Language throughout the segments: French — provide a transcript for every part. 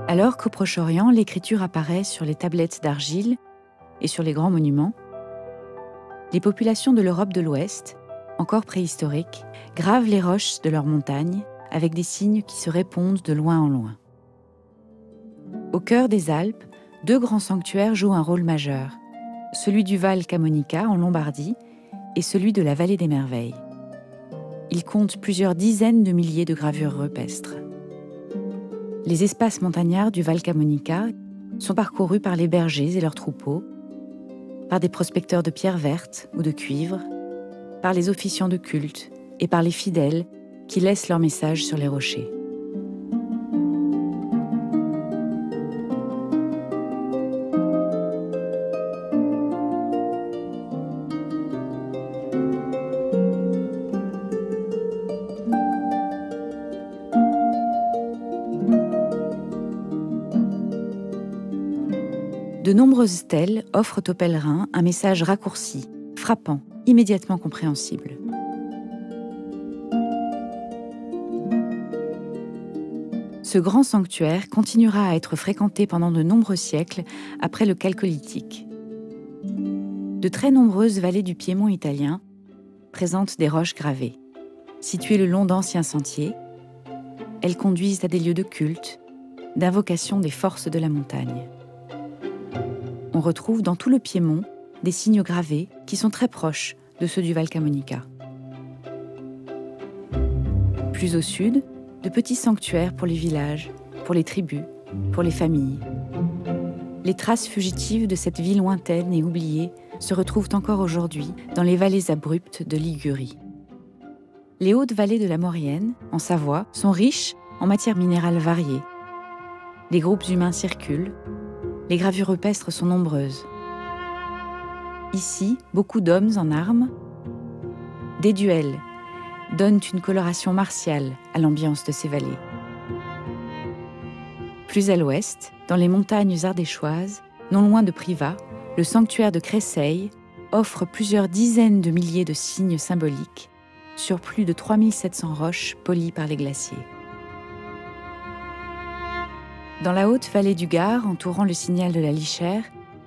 Alors qu'au Proche-Orient, l'écriture apparaît sur les tablettes d'argile et sur les grands monuments, les populations de l'Europe de l'Ouest, encore préhistoriques, gravent les roches de leurs montagnes avec des signes qui se répondent de loin en loin. Au cœur des Alpes, deux grands sanctuaires jouent un rôle majeur, celui du Val Camonica en Lombardie et celui de la Vallée des Merveilles. Ils comptent plusieurs dizaines de milliers de gravures rupestres. Les espaces montagnards du Val Camonica sont parcourus par les bergers et leurs troupeaux, par des prospecteurs de pierres vertes ou de cuivre, par les officiants de culte et par les fidèles qui laissent leur message sur les rochers. De nombreuses stèles offrent aux pèlerins un message raccourci, frappant, immédiatement compréhensible. Ce grand sanctuaire continuera à être fréquenté pendant de nombreux siècles après le Chalcolithique. De très nombreuses vallées du Piémont italien présentent des roches gravées. Situées le long d'anciens sentiers, elles conduisent à des lieux de culte, d'invocation des forces de la montagne. On retrouve dans tout le Piémont des signes gravés qui sont très proches de ceux du Val Camonica. Plus au sud, de petits sanctuaires pour les villages, pour les tribus, pour les familles. Les traces fugitives de cette vie lointaine et oubliée se retrouvent encore aujourd'hui dans les vallées abruptes de Ligurie. Les hautes vallées de la Maurienne, en Savoie, sont riches en matières minérales variées. Les groupes humains circulent, les gravures rupestres sont nombreuses. Ici, beaucoup d'hommes en armes. Des duels donnent une coloration martiale à l'ambiance de ces vallées. Plus à l'ouest, dans les montagnes ardéchoises, non loin de Privas, le sanctuaire de Créteil offre plusieurs dizaines de milliers de signes symboliques sur plus de 3700 roches polies par les glaciers. Dans la haute vallée du Gard, entourant le signal de la Lichère,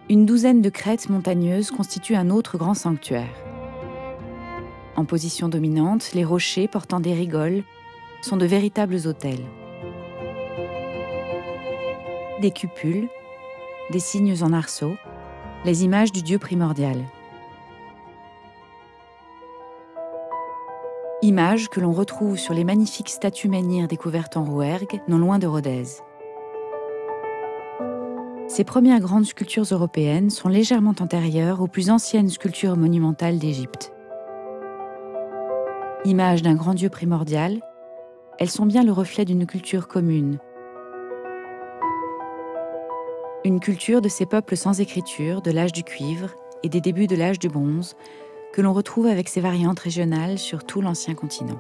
une douzaine de crêtes montagneuses constituent un autre grand sanctuaire. En position dominante, les rochers portant des rigoles sont de véritables autels. Des cupules, des signes en arceaux, les images du dieu primordial. Images que l'on retrouve sur les magnifiques statues menhirs découvertes en Rouergue, non loin de Rodez. Ces premières grandes sculptures européennes sont légèrement antérieures aux plus anciennes sculptures monumentales d'Égypte. Images d'un grand dieu primordial, elles sont bien le reflet d'une culture commune. Une culture de ces peuples sans écriture, de l'âge du cuivre et des débuts de l'âge du bronze, que l'on retrouve avec ses variantes régionales sur tout l'ancien continent.